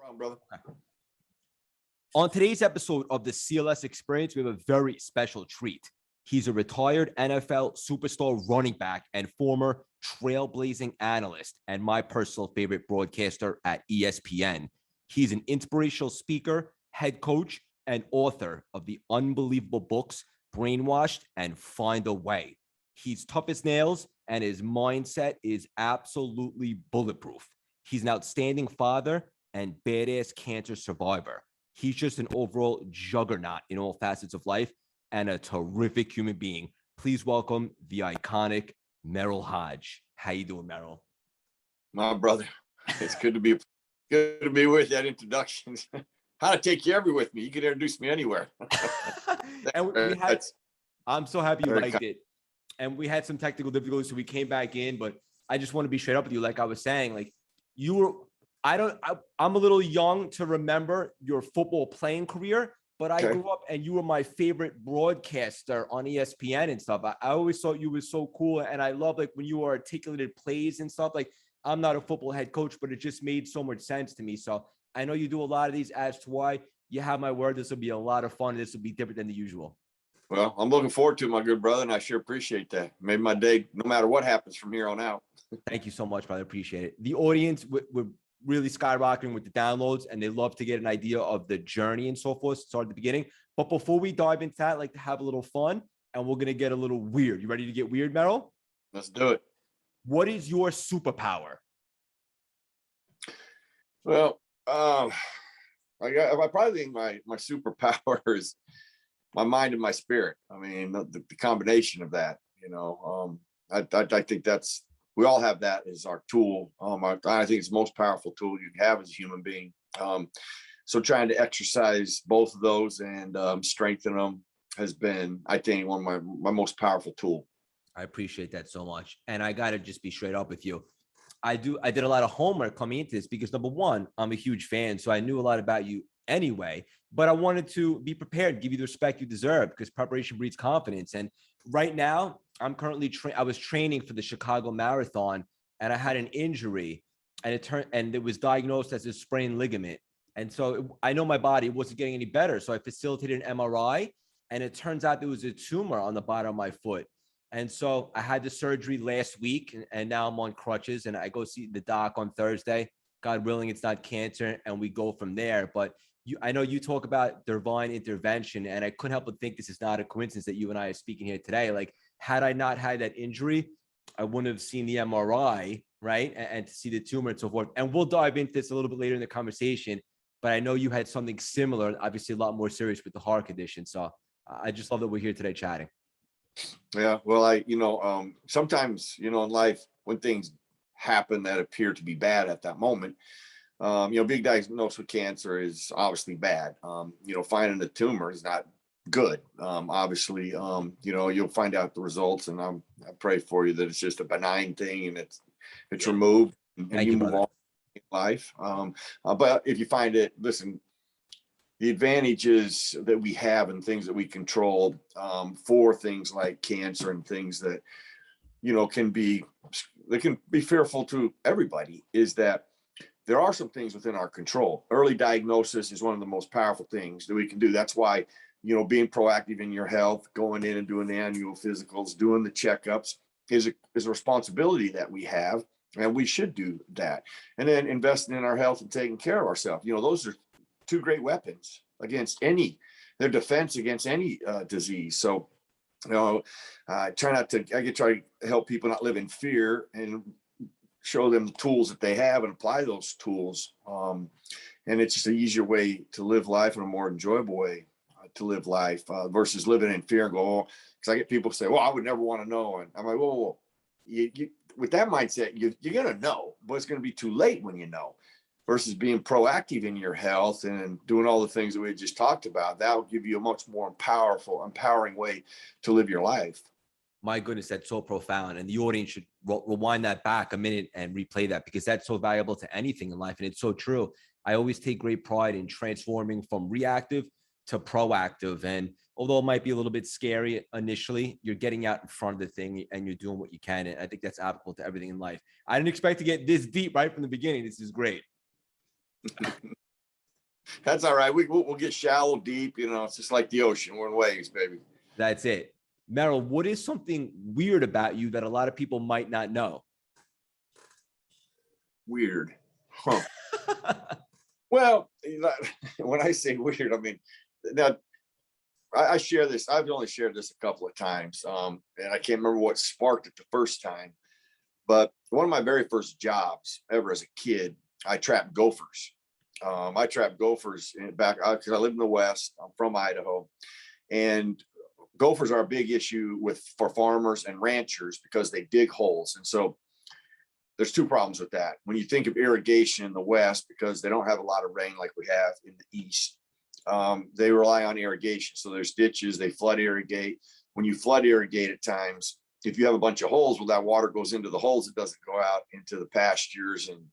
problem, brother. On today's episode of the CLS Experience, we have a very special treat. He's a retired NFL superstar running back and former trailblazing analyst and my personal favorite broadcaster at ESPN. He's an inspirational speaker, head coach, and author of the unbelievable books Brainwashed and Find a Way. He's tough as nails and his mindset is absolutely bulletproof. He's an outstanding father and badass cancer survivor. He's just an overall juggernaut in all facets of life and a terrific human being. Please welcome the iconic Merril Hoge. How you doing, Merril? My brother, it's good to be with that introduction. How to take you everywhere with me. You can introduce me anywhere. And I'm so happy you liked it. And we had some technical difficulties, so we came back in. But I just want to be straight up with you. Like I was saying, like you were. I'm a little young to remember your football playing career, but I grew up and you were my favorite broadcaster on ESPN and stuff. I always thought you were so cool. And I love like when you articulated plays and stuff. Like I'm not a football head coach, but it just made so much sense to me. So I know you do a lot of these as to why. You have my word. This will be a lot of fun. This will be different than the usual. Well, I'm looking forward to it, my good brother, and I sure appreciate that. Made my day no matter what happens from here on out. Thank you so much, brother. Appreciate it. The audience we're really skyrocketing with the downloads, and they love to get an idea of the journey and so forth. Start at the beginning. But before we dive into that, I'd like to have a little fun, and we're going to get a little weird. You ready to get weird, Merril? Let's do it. What is your superpower? Well, I probably think my superpower is my mind and my spirit. I mean, the combination of that, I think we all have that as our tool. I think it's the most powerful tool you can have as a human being. So trying to exercise both of those and strengthen them has been, I think, one of my most powerful tool. I appreciate that so much. And I got to just be straight up with you. I did a lot of homework coming into this because number one, I'm a huge fan. So I knew a lot about you anyway, but I wanted to be prepared, give you the respect you deserve because preparation breeds confidence. And right now I'm currently I was training for the Chicago Marathon and I had an injury and it was diagnosed as a sprained ligament. And so I know my body wasn't getting any better. So I facilitated an MRI and it turns out there was a tumor on the bottom of my foot. And so I had the surgery last week and now I'm on crutches and I go see the doc on Thursday. God willing, it's not cancer and we go from there. But I know you talk about divine intervention and I couldn't help but think this is not a coincidence that you and I are speaking here today. Like had I not had that injury, I wouldn't have seen the MRI, right? And to see the tumor and so forth. And we'll dive into this a little bit later in the conversation, but I know you had something similar, obviously a lot more serious with the heart condition. So I just love that we're here today chatting. Yeah, well, sometimes, in life when things happen that appear to be bad at that moment, being diagnosed with cancer is obviously bad. Finding a tumor is not good. Obviously, you'll find out the results and I pray for you that it's just a benign thing and it's removed and you move on in life. But if you find it, listen, the advantages that we have and things that we control for things like cancer and things that, can be fearful to everybody is that there are some things within our control. Early diagnosis is one of the most powerful things that we can do. That's why, being proactive in your health, going in and doing the annual physicals, doing the checkups is a responsibility that we have. And we should do that. And then investing in our health and taking care of ourselves. Those are two great weapons against their defense against any disease. So, I try to help people not live in fear and show them the tools that they have and apply those tools. And it's just an easier way to live life and a more enjoyable way to live life versus living in fear and go, because I get people say, well, I would never want to know. And I'm like, whoa. You, with that mindset, you're going to know, but it's going to be too late when you know. Versus being proactive in your health and doing all the things that we just talked about, that will give you a much more empowering way to live your life. My goodness, that's so profound. And the audience should rewind that back a minute and replay that because that's so valuable to anything in life. And it's so true. I always take great pride in transforming from reactive to proactive. And although it might be a little bit scary initially, you're getting out in front of the thing and you're doing what you can. And I think that's applicable to everything in life. I didn't expect to get this deep right from the beginning. This is great. That's all right. We'll get shallow, deep. You know, it's just like the ocean. We're in waves, baby. That's it. Merril, what is something weird about you that a lot of people might not know? Weird. Huh. Well, when I say weird, I mean, now I share this. I've only shared this a couple of times. And I can't remember what sparked it the first time. But one of my very first jobs ever as a kid, I trapped gophers. I trapped gophers back because I live in the West. I'm from Idaho. And gophers are a big issue for farmers and ranchers because they dig holes. And so there's two problems with that. When you think of irrigation in the West, because they don't have a lot of rain like we have in the East, they rely on irrigation. So there's ditches, they flood irrigate. When you flood irrigate at times, if you have a bunch of holes, well, that water goes into the holes. It doesn't go out into the pastures, and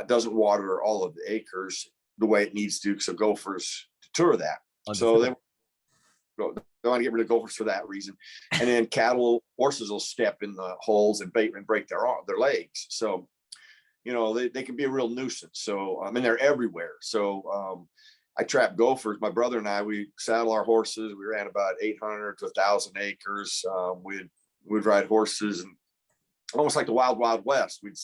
it doesn't water all of the acres the way it needs to. So gophers deter that. So they want to get rid of gophers for that reason. And then cattle, horses will step in the holes and break their legs. So, you know, they can be a real nuisance. So, I mean, they're everywhere. So, I trapped gophers. My brother and I, we saddle our horses. We ran about 800 to 1,000 acres. We'd ride horses, and almost like the wild, wild west. We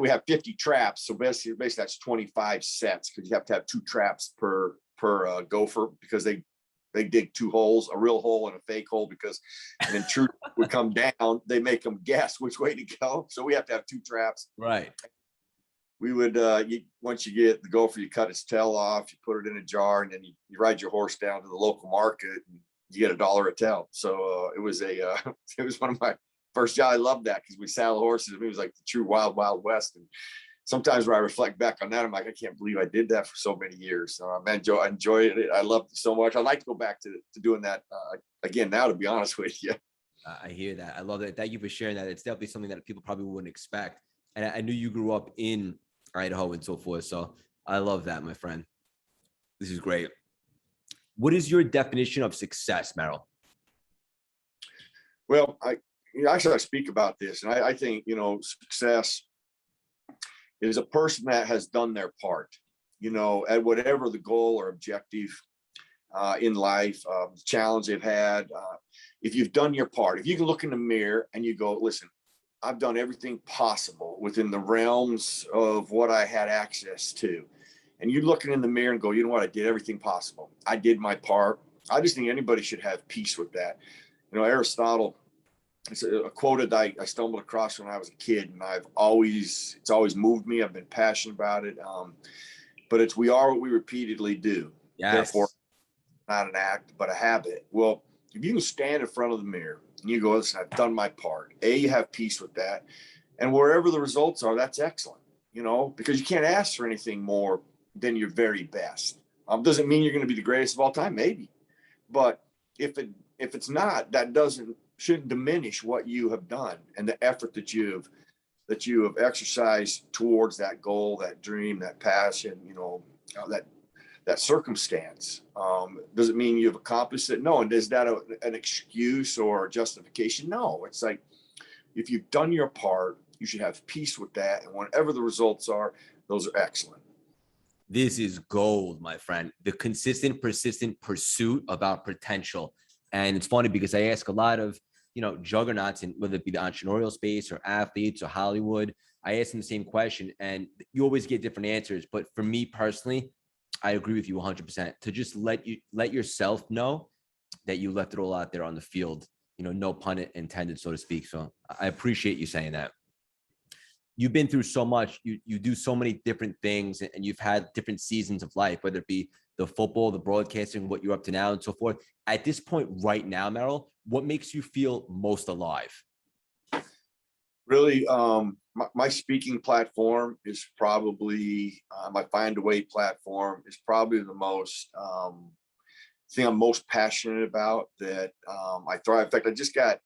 have 50 traps. So basically that's 25 sets, because you have to have 2 traps per gopher, because they dig 2 holes, a real hole and a fake hole, because an intruder would come down. They make them guess which way to go. So we have to have 2 traps. Right. We would, once you get the gopher, you cut its tail off, you put it in a jar, and then you ride your horse down to the local market, and you get $1 a tail. So it was one of my first jobs. I loved that, because we saddle horses. It was like the true wild, wild west. And sometimes when I reflect back on that, I'm like, I can't believe I did that for so many years. I enjoyed it. I loved it so much. I'd like to go back to doing that again now, to be honest with you. I hear that. I love it. Thank you for sharing that. It's definitely something that people probably wouldn't expect. And I knew you grew up in Idaho and so forth. So I love that, my friend. This is great. What is your definition of success, Merril? Well, I speak about this, and I think, you know, success is a person that has done their part, you know, at whatever the goal or objective in life, challenge they've had. If you've done your part, if you can look in the mirror and you go, listen, I've done everything possible within the realms of what I had access to. And you looking in the mirror and go, you know what, I did everything possible. I did my part. I just think anybody should have peace with that. You know, Aristotle, it's a quote that I stumbled across when I was a kid, and it's always moved me. I've been passionate about it. But it's, we are what we repeatedly do. Yes. Therefore, not an act, but a habit. Well, if you can stand in front of the mirror and you go, listen, I've done my part. You have peace with that. And wherever the results are, that's excellent, you know, because you can't ask for anything more than your very best. Doesn't mean you're going to be the greatest of all time, maybe. But if it's not, that shouldn't diminish what you have done and the effort that you have exercised towards that goal, that dream, that passion, you know, that circumstance. Does it mean you've accomplished it? No. And is that an excuse or justification? No. It's like, if you've done your part, you should have peace with that. And whatever the results are, those are excellent. This is gold, my friend. The consistent, persistent pursuit about potential. And it's funny because I ask a lot of, you know, juggernauts, and whether it be the entrepreneurial space or athletes or Hollywood, I ask them the same question, and you always get different answers. But for me personally, I agree with you 100%. To just let yourself know that you left it all out there on the field, you know, no pun intended, so to speak. So I appreciate you saying that. You've been through so much. You do so many different things, and you've had different seasons of life, whether it be the football, the broadcasting, what you're up to now, and so forth. At this point right now, Merril, what makes you feel most alive? Really, my speaking platform is probably my Find a Way platform is probably the most thing I'm most passionate about, that I thrive. In fact, I just got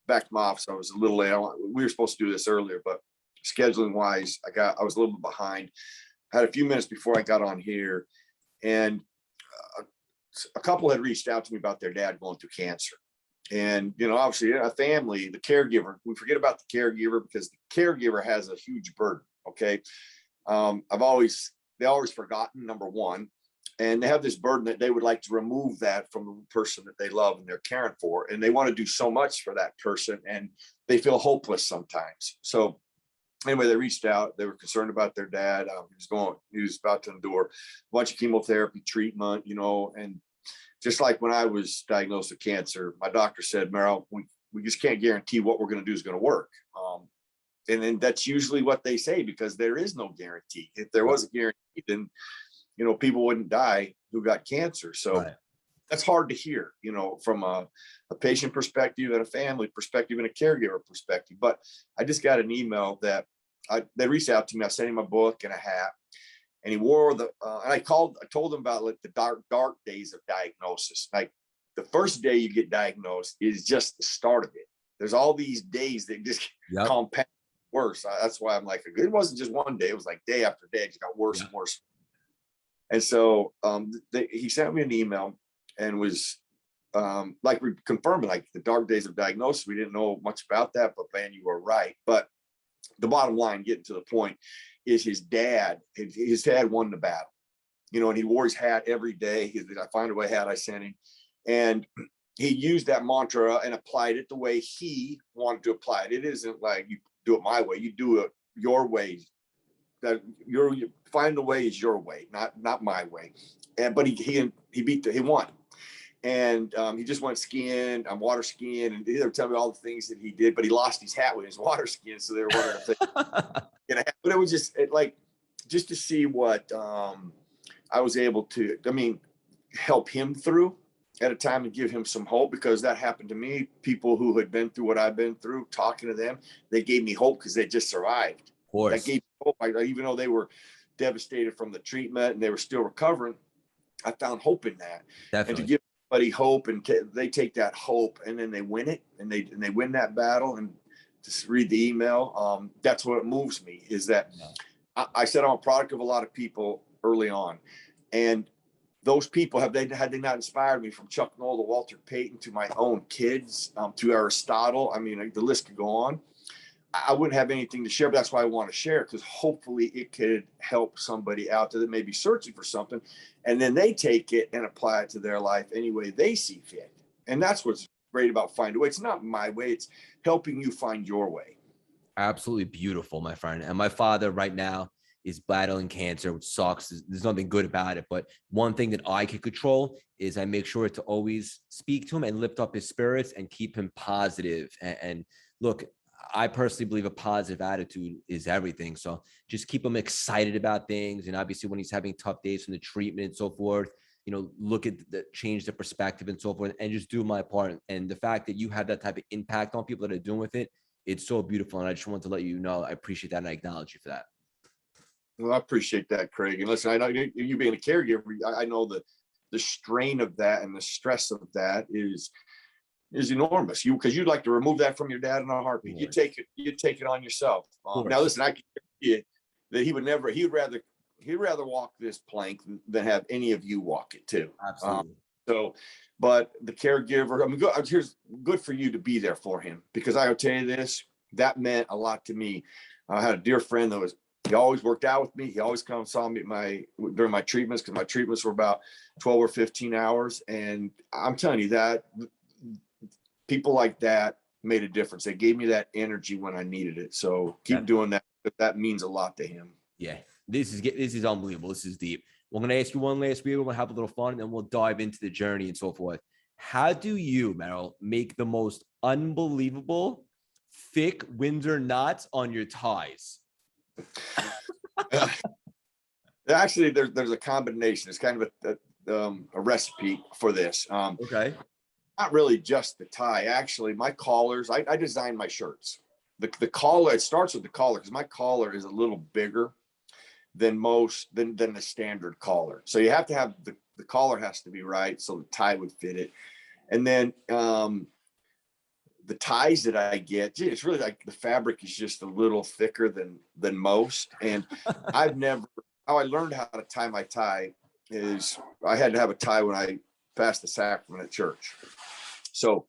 back to my office. I was a little late. We were supposed to do this earlier, but scheduling wise, I was a little bit behind. I had a few minutes before I got on here, and a couple had reached out to me about their dad going through cancer. And, you know, obviously a family, the caregiver, we forget about the caregiver because the caregiver has a huge burden. Okay. I've always they always forgotten, number one. And they have this burden that they would like to remove that from the person that they love and they're caring for. And they want to do so much for that person, and they feel hopeless sometimes. So anyway, they reached out. They were concerned about their dad. He was about to endure a bunch of chemotherapy treatment, and just like when I was diagnosed with cancer, my doctor said, Merril, we just can't guarantee what we're going to do is going to work. And then that's usually what they say, because there is no guarantee. If there was a guarantee, then people wouldn't die who got cancer. So that's hard to hear, from a patient perspective and a family perspective and a caregiver perspective. But I just got an email that they reached out to me. I sent him a book and a hat, and he wore and I told him about like the dark days of diagnosis. Like the first day you get diagnosed is just the start of it. There's all these days that just compound worse. That's why I'm like, it wasn't just one day. It was like day after day. It just got worse and worse. And so he sent me an email and was like confirming like the dark days of diagnosis. We didn't know much about that, but man, you were right. But the bottom line, getting to the point, is his dad won the battle, and he wore his hat every day. I find a way hat I sent him, and he used that mantra and applied it the way he wanted to apply it. It isn't like you do it my way, you do it your way. That you find the way is your way, not my way. But he won, and he just went skiing, water skiing, and they were telling me all the things that he did. But he lost his hat with his water skiing, so they were wondering if they, But it was just just to see what I was able to, help him through at a time and give him some hope, because that happened to me. People who had been through what I've been through, talking to them, they gave me hope because they just survived. Of course. That gave me hope. Even though they were devastated from the treatment and they were still recovering, I found hope in that. Definitely. And to give somebody hope, and they take that hope and then they win it, and they win that battle. And to read the email, that's what moves me, is that I said I'm a product of a lot of people early on, and those people had they not inspired me, from Chuck Noll to Walter Payton to my own kids, to Aristotle. The list could go on. I wouldn't have anything to share, but that's why I want to share, because hopefully it could help somebody out there that may be searching for something, and then they take it and apply it to their life any way they see fit. And that's what's great about Find a Way. It's not my way, it's helping you find your way. Absolutely beautiful, my friend. And my father right now is battling cancer, which sucks. There's nothing good about it. But one thing that I can control is I make sure to always speak to him and lift up his spirits and keep him positive. And look, I personally believe a positive attitude is everything. So just keep him excited about things. And obviously when he's having tough days from the treatment and so forth, look at change the perspective and so forth, and just do my part. And the fact that you have that type of impact on people that are doing with it, it's so beautiful. And I just want to let you know, I appreciate that. And I acknowledge you for that. Well, I appreciate that, Craig. And listen, I know you being a caregiver, I know the strain of that and the stress of that is enormous. Because you'd like to remove that from your dad in a heartbeat. You take it on yourself. Now, listen, I can tell you that he'd rather walk this plank than have any of you walk it too. Absolutely. But the caregiver, here's good for you to be there for him, because I'll tell you this, that meant a lot to me. I had a dear friend he always worked out with me. He always come and saw me during my treatments, because my treatments were about 12 or 15 hours. And I'm telling you that people like that made a difference. They gave me that energy when I needed it. So keep doing that. That means a lot to him. Yeah, this is unbelievable. This is deep. We're going to ask you one last week. We're going to have a little fun, and then we'll dive into the journey and so forth. How do you, Merril, make the most unbelievable thick Windsor knots on your ties? Actually, there's a combination. It's kind of a recipe for this. Okay. Not really just the tie. Actually, my collars, I designed my shirts. The collar, it starts with the collar, because my collar is a little bigger than the standard collar. So you have to have the collar has to be right, so the tie would fit it. And then the ties that I get, it's really like the fabric is just a little thicker than most. And how I learned how to tie my tie is I had to have a tie when I passed the sacrament at church. So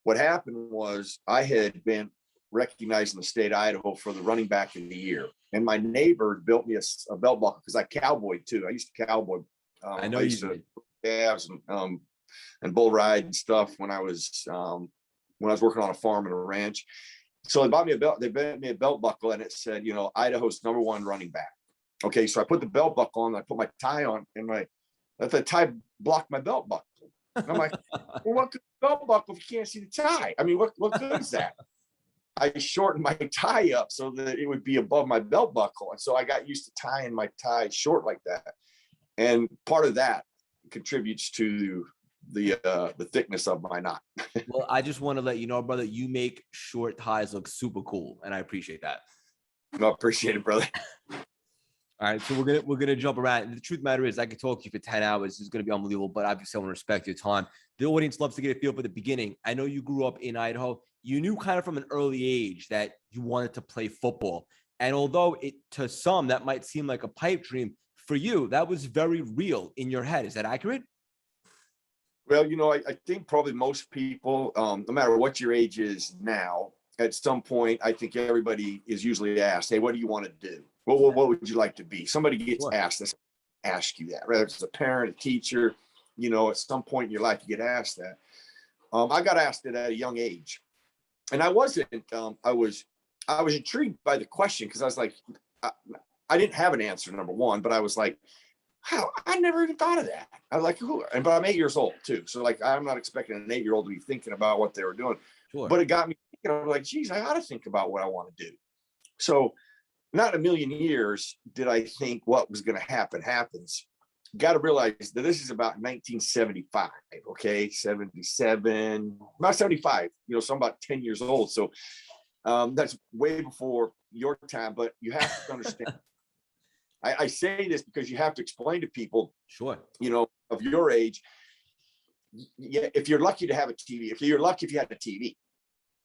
what happened was I had been recognized in the state of Idaho for the running back of the year. And my neighbor built me a belt buckle because I cowboyed too. I used to cowboy. I know I you used to did. calves and bull ride and stuff when I was working on a farm and a ranch. So they bought me a belt. They bought me a belt buckle, and it said, Idaho's #1 running back. Okay, so I put the belt buckle on. I put my tie on, and the tie blocked my belt buckle. And I'm like, well, what good belt buckle if you can't see the tie? I mean, what good is that? I shortened my tie up so that it would be above my belt buckle, and so I got used to tying my tie short like that. And part of that contributes to the thickness of my knot. Well, I just want to let you know, brother, you make short ties look super cool, and I appreciate that. I appreciate it, brother. All right, so we're gonna jump around. And the truth of the matter is, I could talk to you for 10 hours. It's gonna be unbelievable, but obviously, I want to respect your time. The audience loves to get a feel for the beginning. I know you grew up in Idaho. You knew kind of from an early age that you wanted to play football, and although to some that might seem like a pipe dream, for you that was very real in your head. Is that accurate? Well, I think probably most people, no matter what your age is now, at some point, I think everybody is usually asked, "Hey, what do you want to do? What would you like to be?" Somebody gets ask you that, whether it's a parent, a teacher, at some point in your life, you get asked that. I got asked it at a young age, and I wasn't. I was intrigued by the question because I was like, I didn't have an answer, number one, but I was like, how? I never even thought of that. I was like, who? But I'm 8 years old too, so like I'm not expecting an 8-year-old to be thinking about what they were doing. Sure. But it got me thinking. I was like, geez, I ought to think about what I want to do. So, not in a million years did I think what was going to happen happens. Got to realize that this is about 1975. Okay, 77, about 75. So I'm about 10 years old. So that's way before your time. But you have to understand. I say this because you have to explain to people, Sure, of your age. Yeah, if you're lucky to have a TV, if you're lucky if you had a TV,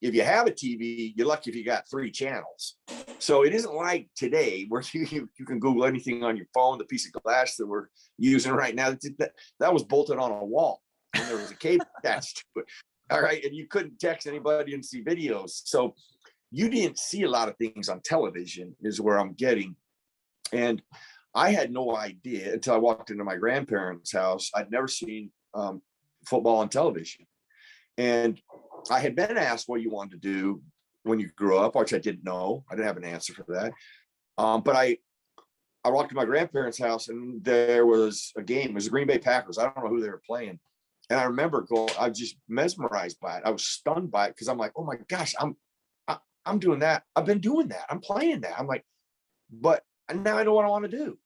if you have a TV, you're lucky if you got 3 channels. So it isn't like today where you can Google anything on your phone. The piece of glass that we're using right now, that was bolted on a wall, and there was a cable attached to it. All right, and you couldn't text anybody and see videos. So you didn't see a lot of things on television, is where I'm getting. And I had no idea until I walked into my grandparents' house. I'd never seen football on television. And I had been asked what you wanted to do when you grew up, which I didn't know. I didn't have an answer for that. But I walked to my grandparents' house, and there was a game. It was the Green Bay Packers. I don't know who they were playing. And I remember I was just mesmerized by it. I was stunned by it because I'm like, oh my gosh, I'm doing that. I've been doing that. I'm playing that. I'm like, but now I know what I want to do.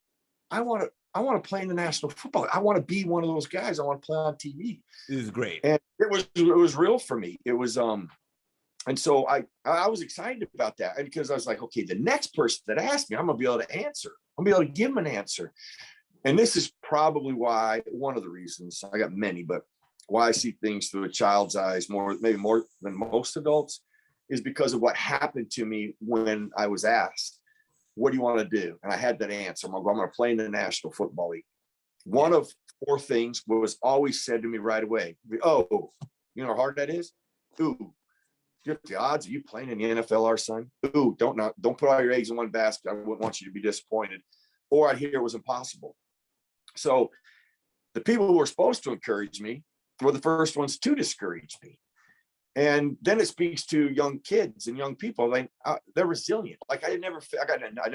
I want to play in the National Football. I want to be one of those guys. I want to play on TV. this is great. And it was real for me. It was and so I was excited about that, and because I was like, okay, the next person that asked me, I'm gonna be able to answer. I'm gonna be able to give them an answer. And this is probably why, one of the reasons, I got many, but why I see things through a child's eyes maybe more than most adults, is because of what happened to me when I was asked, what do you want to do? And I had that answer. I'm going to play in the National Football League. One of 4 things was always said to me right away. Oh, you know how hard that is? Ooh, the odds of you playing in the NFL are, son. Ooh, don't put all your eggs in one basket. I wouldn't want you to be disappointed. Or I'd hear it was impossible. So the people who were supposed to encourage me were the first ones to discourage me. And then it speaks to young kids and young people. Like they're resilient. Like I never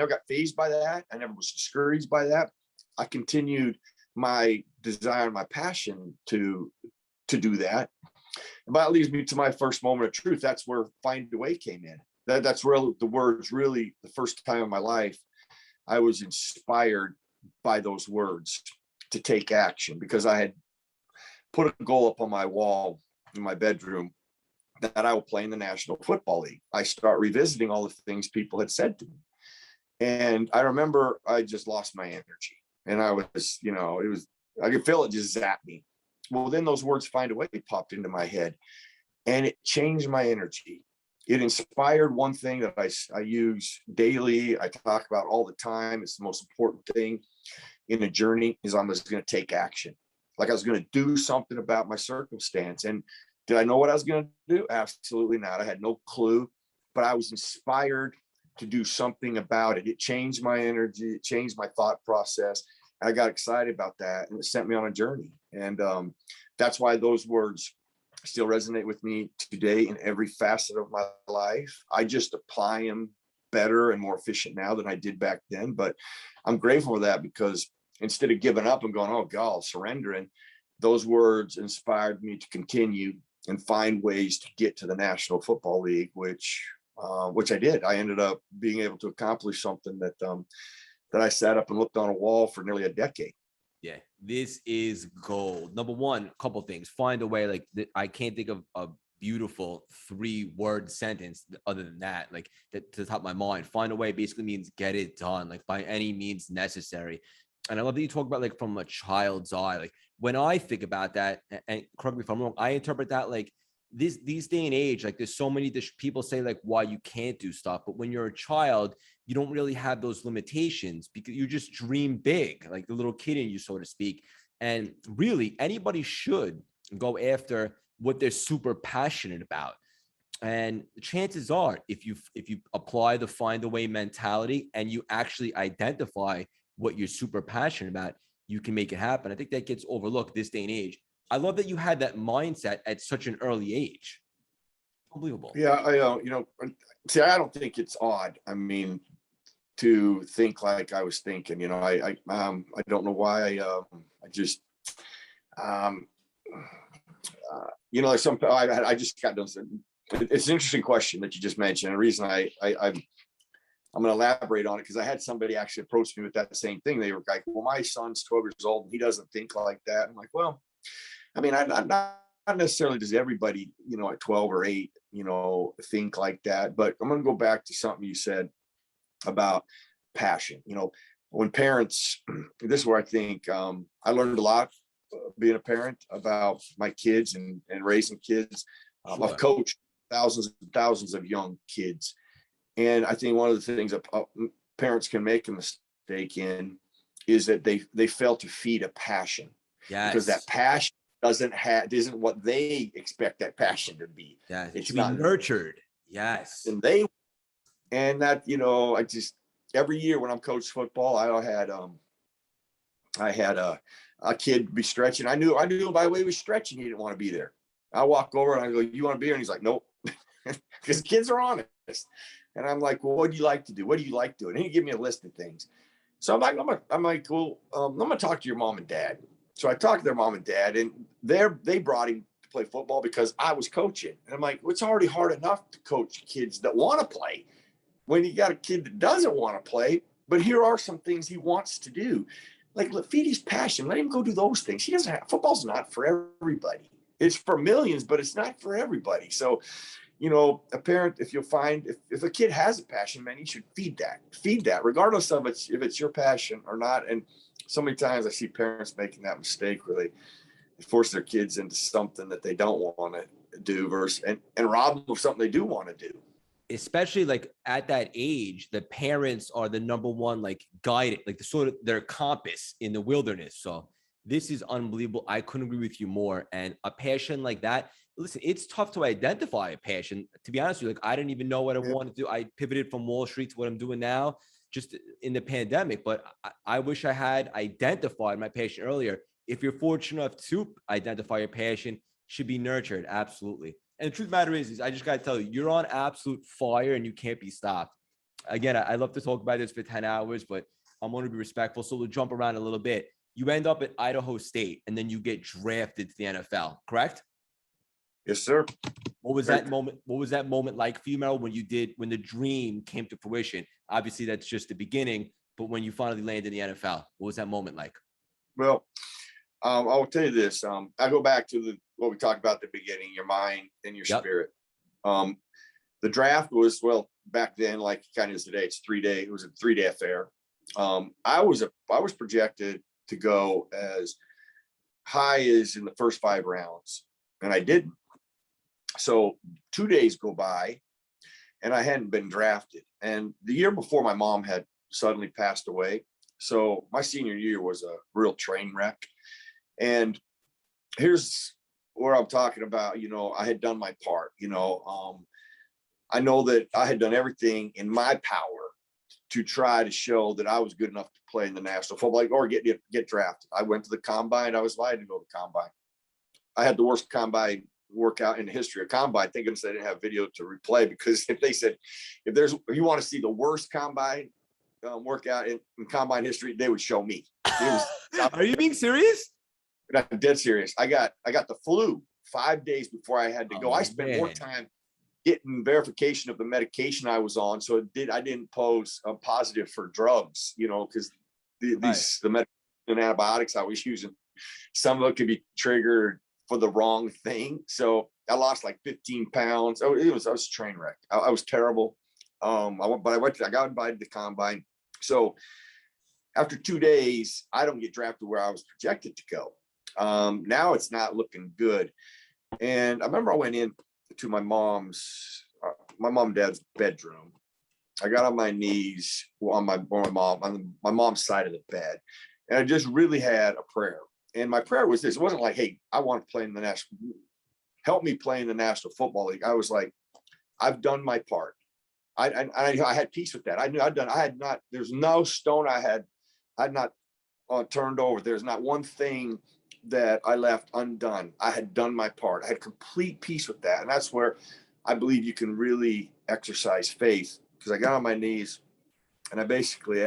got fazed by that. I never was discouraged by that. I continued my desire, my passion to do that. And that leads me to my first moment of truth. That's where Find a Way came in. That's where the words really, the first time in my life, I was inspired by those words to take action, because I had put a goal up on my wall in my bedroom that I will play in the National Football League. I start revisiting all the things people had said to me. And I remember I just lost my energy. And I was, I could feel it just zap me. Well, then those words Find a Way popped into my head, and it changed my energy. It inspired one thing that I use daily. I talk about all the time. It's the most important thing in a journey, is I'm just going to take action. Like I was going to do something about my circumstance. And did I know what I was going to do? Absolutely not. I had no clue, but I was inspired to do something about it. It changed my energy, it changed my thought process. I got excited about that, and it sent me on a journey. And that's why those words still resonate with me today in every facet of my life. I just apply them better and more efficient now than I did back then. But I'm grateful for that, because instead of giving up and going, oh God, surrendering, those words inspired me to continue and find ways to get to the National Football League, which I did. I ended up being able to accomplish something that I sat up and looked on a wall for nearly a decade. Yeah, this is gold. Number one, a couple things. Find a way. Like, I can't think of a beautiful 3-word sentence other than that. Like, that to the top of my mind. Find a way basically means get it done, like by any means necessary. And I love that you talk about like from a child's eye. Like, when I think about that, and correct me if I'm wrong, I interpret that like these day and age, like there's so many people say like why you can't do stuff, but when you're a child, you don't really have those limitations because you just dream big, like the little kid in you, so to speak. And really, anybody should go after what they're super passionate about. And chances are, if you apply the find a way mentality and you actually identify what you're super passionate about, you can make it happen. I think that gets overlooked this day and age. I love that you had that mindset at such an early age. Unbelievable. Yeah, see, I don't think it's odd. I mean, to think like I was thinking, I don't know why I just, I just got done. It's an interesting question that you just mentioned. The reason I'm going to elaborate on it, because I had somebody actually approach me with that same thing. They were like, well, my son's 12 years old and he doesn't think like that. I'm like, well, I mean, I'm not necessarily does everybody, at 12 or 8, think like that. But I'm going to go back to something you said about passion. When parents, this is where I think I learned a lot being a parent about my kids and raising kids. Sure. I've coached thousands and thousands of young kids. And I think one of the things that parents can make a mistake in is that they fail to feed a passion. Yes. Because that passion isn't what they expect that passion to be. Yeah, It's to be not nurtured. Yes. And that, I just, every year when I'm coaching football, I had a kid be stretching. I knew by the way he was stretching, he didn't want to be there. I walk over and I go, you want to be here? And he's like, nope. Because kids are honest. And I'm like, well, what do you like to do? What do you like doing? And he gave me a list of things. So I'm like, well, I'm going to talk to your mom and dad. So I talked to their mom and dad, and they brought him to play football because I was coaching. And I'm like, well, it's already hard enough to coach kids that want to play when you got a kid that doesn't want to play. But here are some things he wants to do. Like, feed his passion. Let him go do those things. He doesn't have, football's not for everybody. It's for millions, but it's not for everybody. So, a parent, if a kid has a passion, man, you should feed that, regardless of if it's your passion or not. And so many times I see parents making that mistake where they force their kids into something that they don't want to do and rob them of something they do want to do. Especially like at that age, the parents are the number one, like guide, like the sort of their compass in the wilderness. So this is unbelievable. I couldn't agree with you more. And a passion like that, listen, it's tough to identify a passion. To be honest with you, like I didn't even know what I wanted to do. I pivoted from Wall Street to what I'm doing now, just in the pandemic. But I wish I had identified my passion earlier. If you're fortunate enough to identify your passion, should be nurtured. Absolutely. And the truth of the matter is I just got to tell you, you're on absolute fire and you can't be stopped. Again, I love to talk about this for 10 hours, but I'm going to be respectful. So we'll jump around a little bit. You end up at Idaho State and then you get drafted to the NFL, correct? Yes, sir. What was that moment? What was that moment like for you, Merril, when the dream came to fruition? Obviously, that's just the beginning, but when you finally landed in the NFL, what was that moment like? Well, I will tell you this. I go back to what we talked about at the beginning, your mind and your spirit. The draft was, well, back then, like kind of is today, it was a 3-day affair. I was projected to go as high as in the first 5 rounds, and I didn't. So 2 days go by and I hadn't been drafted. And the year before, my mom had suddenly passed away. So my senior year was a real train wreck. And here's where I'm talking about, I had done my part, I know that I had done everything in my power to try to show that I was good enough to play in the National Football League or get drafted. I went to the combine. I was lied to go to the combine. I had the worst combine workout in the history of combine. Thinking they didn't have video to replay, because if they said, if you want to see the worst combine workout in combine history, they would show me. Are you being serious? I'm dead serious. I got the flu 5 days before I had to go. I spent more time getting verification of the medication I was on, so I didn't pose a positive for drugs, because the medication and antibiotics I was using, some of it could be triggered for the wrong thing. So I lost like 15 pounds. I was a train wreck. I was terrible. I got invited to the combine. So after 2 days, I don't get drafted where I was projected to go. Now it's not looking good. And I remember I went in to my mom and dad's bedroom. I got on my knees on my mom's side of the bed, and I just really had a prayer. And my prayer was this: it wasn't like, "Hey, I want to play in the national, help me play in the National Football League." I was like, "I've done my part." I had peace with that. I knew there's no stone I had not turned over. There's not one thing that I left undone. I had done my part. I had complete peace with that. And that's where I believe you can really exercise faith, because I got on my knees and I basically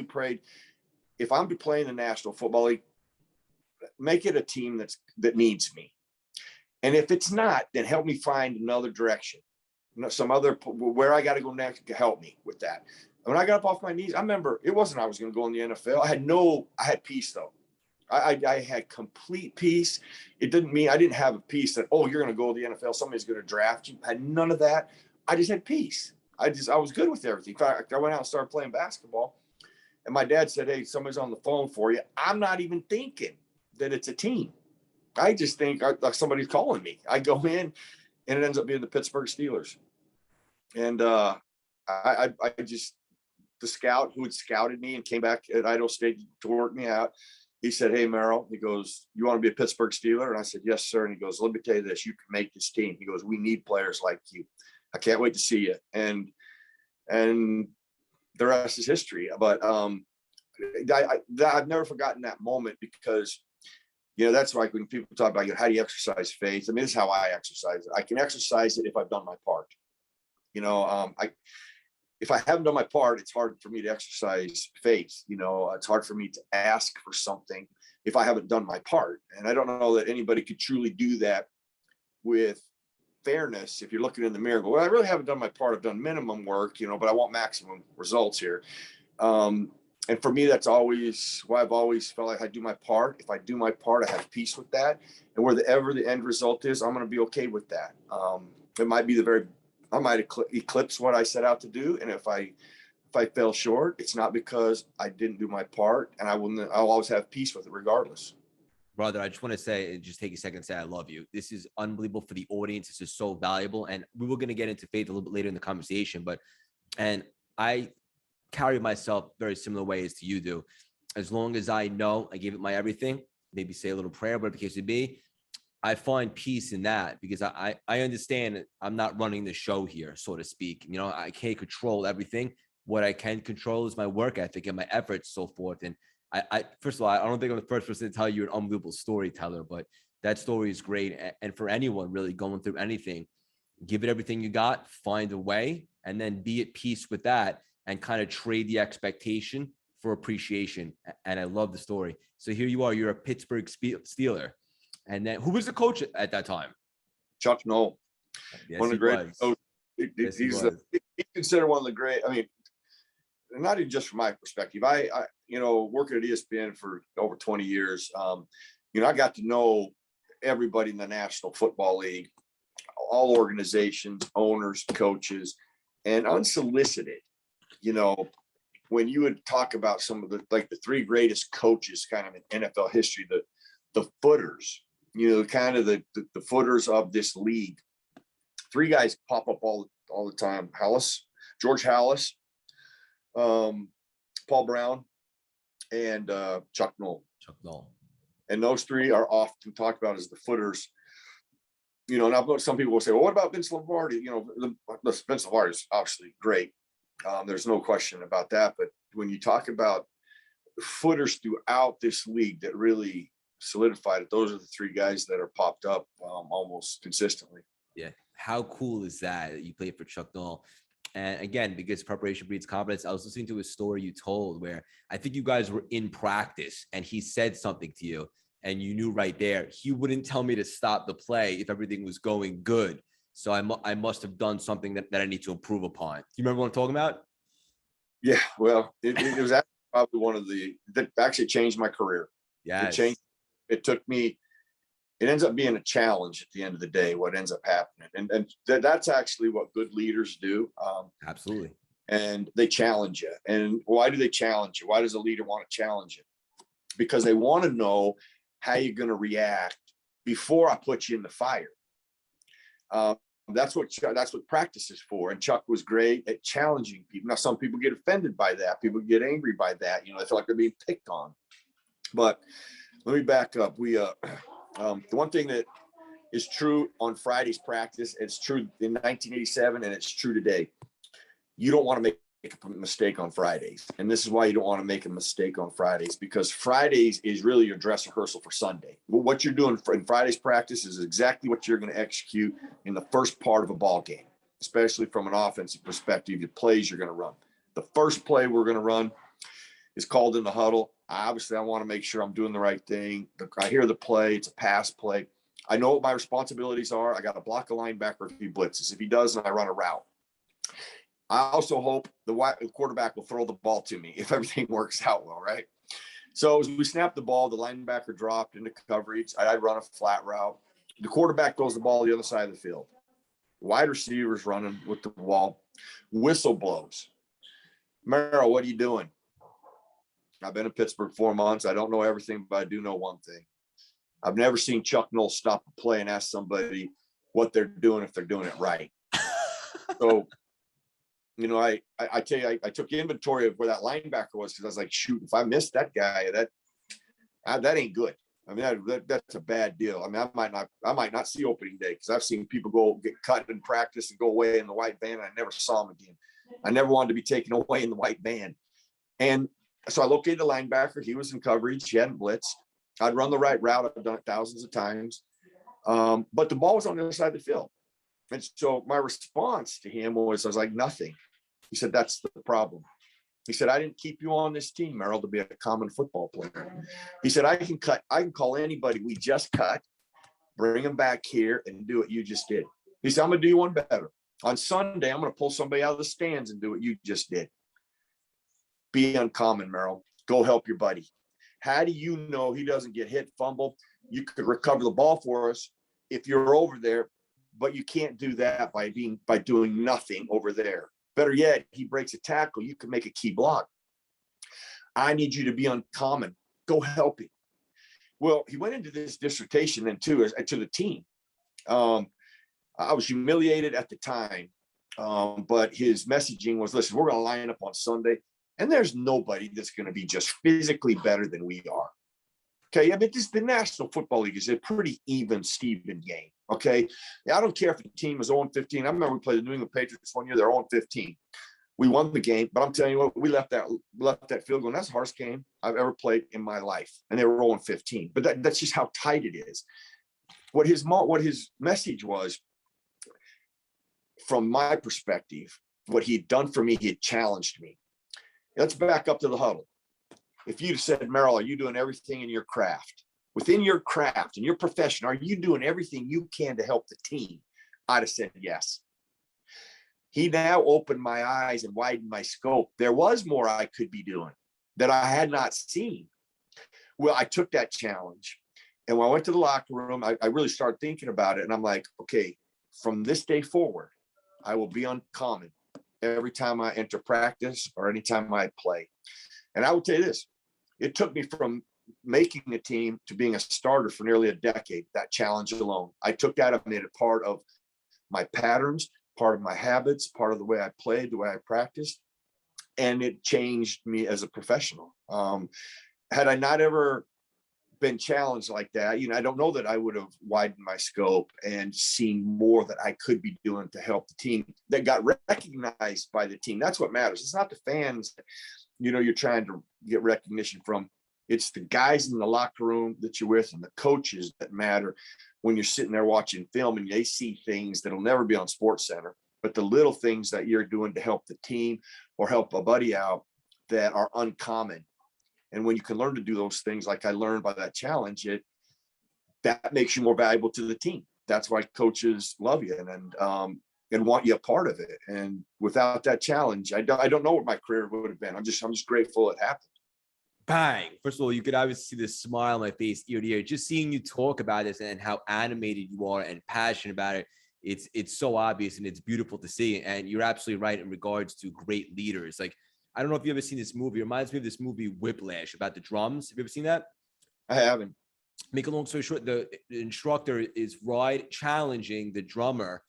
prayed, if I'm to play in the National Football League, make it a team that needs me. And if it's not, then help me find another direction, some other, where I got to go next, to help me with that. When I got up off my knees, I remember it wasn't I was going to go in the NFL. I had peace though. I had complete peace. It didn't mean I didn't have a peace that, oh, you're going to go to the NFL, somebody's going to draft you. I had none of that. I just had peace. I was good with everything. In fact, I went out and started playing basketball, and my dad said, "Hey, somebody's on the phone for you." I'm not even thinking that it's a team. I just think somebody's calling me. I go in, and it ends up being the Pittsburgh Steelers. And I just, the scout who had scouted me and came back at Idaho State to work me out, he said, "Hey, Merril," he goes, "you want to be a Pittsburgh Steeler?" And I said, "Yes, sir." And he goes, "Let me tell you this, you can make this team." He goes, "We need players like you. I can't wait to see you." And the rest is history. But I've never forgotten that moment, because, that's like when people talk about, how do you exercise faith? I mean, this is how I exercise it. I can exercise it if I've done my part. If I haven't done my part, it's hard for me to exercise faith. It's hard for me to ask for something if I haven't done my part. And I don't know that anybody could truly do that with fairness. If you're looking in the mirror and go, "Well, I really haven't done my part. I've done minimum work, but I want maximum results here." And for me, that's always why I've always felt like I do my part. If I do my part, I have peace with that. And wherever the end result is, I'm going to be okay with that. It might be I might eclipse what I set out to do. And if I fell short, it's not because I didn't do my part, and I'll always have peace with it regardless. Brother, I just want to say, just take a second and say I love you. This is unbelievable for the audience. This is so valuable. And we were going to get into faith a little bit later in the conversation, and I carry myself very similar ways to you do. As long as I know I gave it my everything, maybe say a little prayer, whatever the case would be, I find peace in that, because I understand I'm not running the show here, so to speak. I can't control everything. What I can control is my work ethic and my efforts, so forth. And I first of all, I don't think I'm the first person to tell you an unbelievable storyteller, but that story is great. And for anyone really going through anything, give it everything you got, find a way, and then be at peace with that, and kind of trade the expectation for appreciation. And I love the story. So here you are, you're a Pittsburgh Steeler. And then who was the coach at that time? Chuck Noll. Yes, one of the great coaches. He's considered one of the great. I mean, not even just from my perspective. I working at ESPN for over 20 years. I got to know everybody in the National Football League, all organizations, owners, coaches, and unsolicited. When you would talk about some of the three greatest coaches kind of in NFL history, the footers, kind of the footers of this league. Three guys pop up all the time: George Halas, Paul Brown, and Chuck Noll. Chuck Noll. And those three are often talked about as the footers now some people will say, well, what about Vince Lombardi? Vince Lombardi is obviously great. There's no question about that. But when you talk about footers throughout this league that really solidified it, those are the three guys that are popped up almost consistently. Yeah. How cool is that you played for Chuck Noll? And again, because preparation breeds confidence, I was listening to a story you told where I think you guys were in practice and he said something to you and you knew right there, he wouldn't tell me to stop the play if everything was going good. So I must have done something that I need to improve upon. Do you remember what I'm talking about? Yeah, well, it was actually probably one of that actually changed my career. Yes. It took me, it ends up being a challenge at the end of the day, what ends up happening. And that's actually what good leaders do. Absolutely. And they challenge you. And why do they challenge you? Why does a leader want to challenge you? Because they want to know how you're going to react before I put you in the fire. That's what practice is for. And Chuck was great at challenging people. Now, some people get offended by that. People get angry by that. They feel like they're being picked on. But let me back up. The one thing that is true on Friday's practice, it's true in 1987, and it's true today. You don't want to make a mistake on Fridays. And this is why you don't want to make a mistake on Fridays, because Fridays is really your dress rehearsal for Sunday. What you're doing in Friday's practice is exactly what you're going to execute in the first part of a ball game, especially from an offensive perspective, the plays you're going to run. The first play we're going to run is called in the huddle. Obviously, I want to make sure I'm doing the right thing. I hear the play. It's a pass play. I know what my responsibilities are. I got to block a linebacker if he blitzes. If he doesn't, I run a route. I also hope the quarterback will throw the ball to me if everything works out well, right? So as we snap the ball, the linebacker dropped into coverage. I run a flat route. The quarterback throws the ball to the other side of the field. Wide receiver's running with the ball. Whistle blows. Merril, what are you doing? I've been in Pittsburgh 4 months. I don't know everything, but I do know one thing. I've never seen Chuck Noll stop a play and ask somebody what they're doing if they're doing it right. So, I tell you, I took inventory of where that linebacker was, because I was like, shoot, if I missed that guy, that ain't good. I mean, that's a bad deal. I mean, I might not see opening day, because I've seen people get cut in practice and go away in the white van. And I never saw them again. I never wanted to be taken away in the white van. And so I located the linebacker. He was in coverage. He hadn't blitzed. I'd run the right route. I've done it thousands of times. But the ball was on the other side of the field. And so my response to him was, I was like, nothing. He said, that's the problem. He said, I didn't keep you on this team, Merril, to be a common football player. He said, I can call anybody we just cut, bring them back here and do what you just did. He said, I'm going to do you one better. On Sunday, I'm going to pull somebody out of the stands and do what you just did. Be uncommon, Merril. Go help your buddy. How do you know he doesn't get hit, fumble? You could recover the ball for us if you're over there, but you can't do that by doing nothing over there. Better yet, he breaks a tackle, you can make a key block. I need you to be uncommon. Go help him. Well, he went into this dissertation then too, to the team. I was humiliated at the time, but his messaging was, listen, we're going to line up on Sunday, and there's nobody that's going to be just physically better than we are. Okay, I mean, the National Football League is a pretty even Steven game. Okay, I don't care if the team is 0-15. I remember we played the New England Patriots one year; they're 0-15. We won the game, but I'm telling you what, we left that field goal. And that's the hardest game I've ever played in my life, and they were 0-15. But that's just how tight it is. What his message was, from my perspective, what he'd done for me, he had challenged me. Let's back up to the huddle. If you'd said, Merril, are you doing everything in your craft? Within your craft and your profession, are you doing everything you can to help the team? I'd have said yes. He now opened my eyes and widened my scope. There was more I could be doing that I had not seen. Well, I took that challenge. And when I went to the locker room, I really started thinking about it. And I'm like, okay, from this day forward, I will be uncommon every time I enter practice or anytime I play. And I will tell you this, it took me from making a team to being a starter for nearly a decade, that challenge alone. I took that and made it part of my patterns, part of my habits, part of the way I played, the way I practiced, and it changed me as a professional. Had I not ever been challenged like that, I don't know that I would have widened my scope and seen more that I could be doing to help the team that got recognized by the team. That's what matters. It's not the fans, you're trying to get recognition from. It's the guys in the locker room that you're with and the coaches that matter when you're sitting there watching film and they see things that'll never be on Sports Center, but the little things that you're doing to help the team or help a buddy out that are uncommon. And when you can learn to do those things, like I learned by that challenge, that makes you more valuable to the team. That's why coaches love you and want you a part of it. And without that challenge, I don't know what my career would have been. I'm just grateful it happened. Bang. First of all, you could obviously see the smile on my face ear to ear. Just seeing you talk about this and how animated you are and passionate about it. It's so obvious and it's beautiful to see. And you're absolutely right in regards to great leaders. Like, I don't know if you've ever seen this movie. It reminds me of this movie Whiplash about the drums. Have you ever seen that? I haven't. Make a long story short, the instructor is challenging the drummer.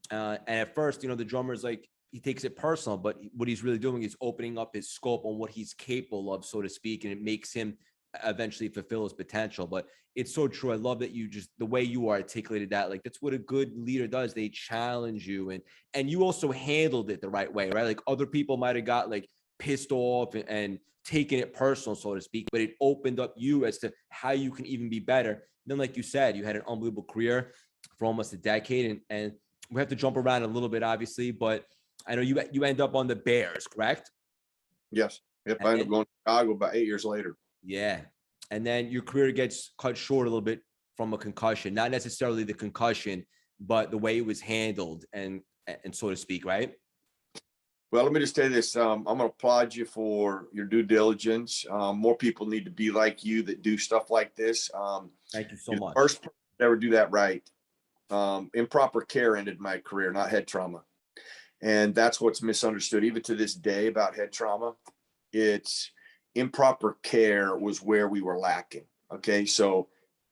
And at first, the drummer is like, he takes it personal, but what he's really doing is opening up his scope on what he's capable of, so to speak, and it makes him eventually fulfill his potential. But it's so true. I love that the way you articulated that, like, that's what a good leader does. They challenge you, and you also handled it the right way, right? Like, other people might have got like pissed off and taken it personal, so to speak, but it opened up you as to how you can even be better. And then, like you said, you had an unbelievable career for almost a decade, and we have to jump around a little bit, obviously, but I know you end up on the Bears, correct? Yes. Yep. I ended up going to Chicago about 8 years later. Yeah. And then your career gets cut short a little bit from a concussion, not necessarily the concussion, but the way it was handled and so to speak, right? Well, let me just say this. I'm going to applaud you for your due diligence. More people need to be like you that do stuff like this. Thank you so much. First person to ever do that right. Improper care ended my career, not head trauma. And that's what's misunderstood even to this day about head trauma. It's improper care was where we were lacking. Okay. So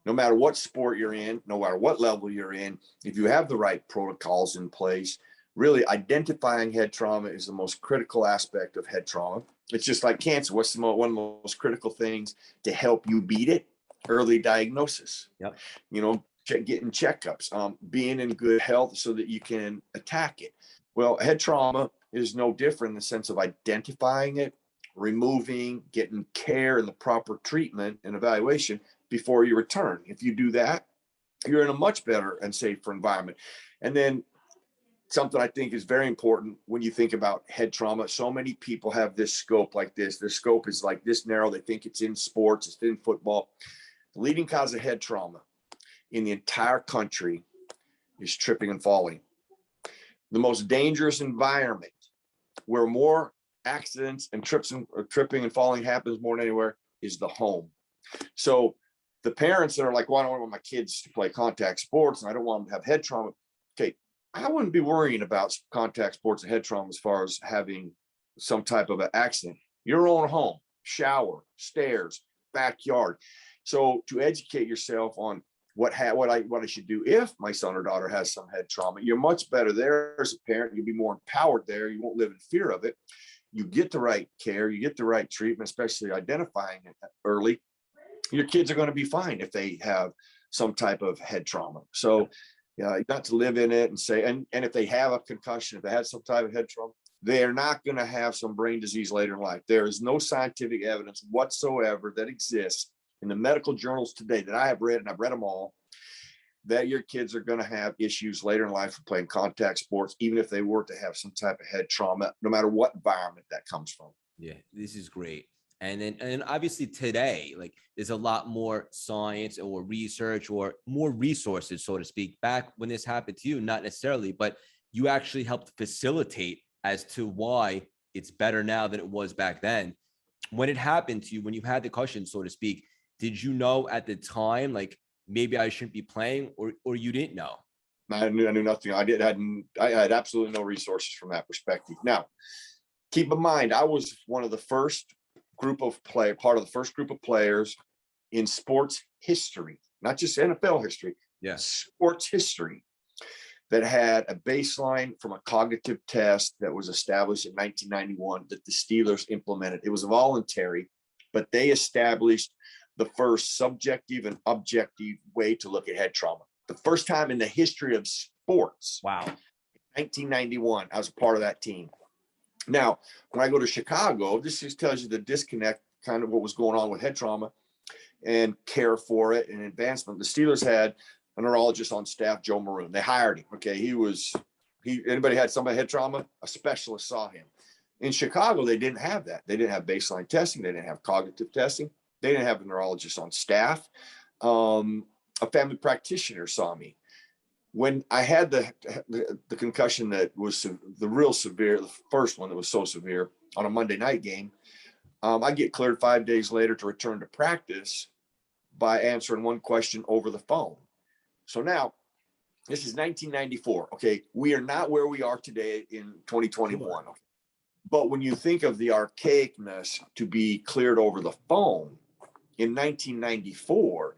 no matter what sport you're in, no matter what level you're in, if you have the right protocols in place, really identifying head trauma is the most critical aspect of head trauma. It's just like cancer. What's one of the most critical things to help you beat it? Early diagnosis. Yep. Getting checkups, being in good health so that you can attack it. Well, head trauma is no different in the sense of identifying it, removing, getting care and the proper treatment and evaluation before you return. If you do that, you're in a much better and safer environment. And then something I think is very important when you think about head trauma. So many people have this scope like this. Their scope is like this narrow. They think it's in sports, it's in football. The leading cause of head trauma in the entire country is tripping and falling. The most dangerous environment where more accidents and tripping and falling happens more than anywhere is the home. So the parents that are like, well, I don't want my kids to play contact sports and I don't want them to have head trauma. Okay, I wouldn't be worrying about contact sports and head trauma as far as having some type of an accident. Your own home, shower, stairs, backyard. So to educate yourself on what I should do if my son or daughter has some head trauma, you're much better there as a parent. You'll be more empowered there. You won't live in fear of it. You get the right care, you get the right treatment, especially identifying it early. Your kids are going to be fine if they have some type of head trauma. So not to live in it and say, and if they have a concussion, if they had some type of head trauma, they are not going to have some brain disease later in life. There is no scientific evidence whatsoever that exists in the medical journals today that I have read, and I've read them all, that your kids are going to have issues later in life from playing contact sports, even if they were to have some type of head trauma, no matter what environment that comes from. Yeah, this is great. And obviously today, like, there's a lot more science or research or more resources, so to speak. Back when this happened to you, not necessarily, but you actually helped facilitate as to why it's better now than it was back then. When it happened to you, when you had the concussion, so to speak, did you know at the time, like, maybe I shouldn't be playing, or you didn't know? I knew nothing. I had absolutely no resources from that perspective. Now, keep in mind, I was one of the first part of the first group of players in sports history, not just NFL history, sports history, that had a baseline from a cognitive test that was established in 1991 that the Steelers implemented. It was voluntary, but they established the first subjective and objective way to look at head trauma. The first time in the history of sports. Wow. 1991, I was a part of that team. Now, when I go to Chicago, this just tells you the disconnect, kind of what was going on with head trauma and care for it and advancement. The Steelers had a neurologist on staff, Joe Maroon. They hired him. Okay. Anybody had somebody head trauma, a specialist saw him. In Chicago, they didn't have that. They didn't have baseline testing. They didn't have cognitive testing. They didn't have a neurologist on staff. A family practitioner saw me. When I had the concussion that was the real severe, the first one that was so severe on a Monday night game, I get cleared 5 days later to return to practice by answering one question over the phone. So now, this is 1994. Okay, we are not where we are today in 2021. Okay. But when you think of the archaicness to be cleared over the phone in 1994,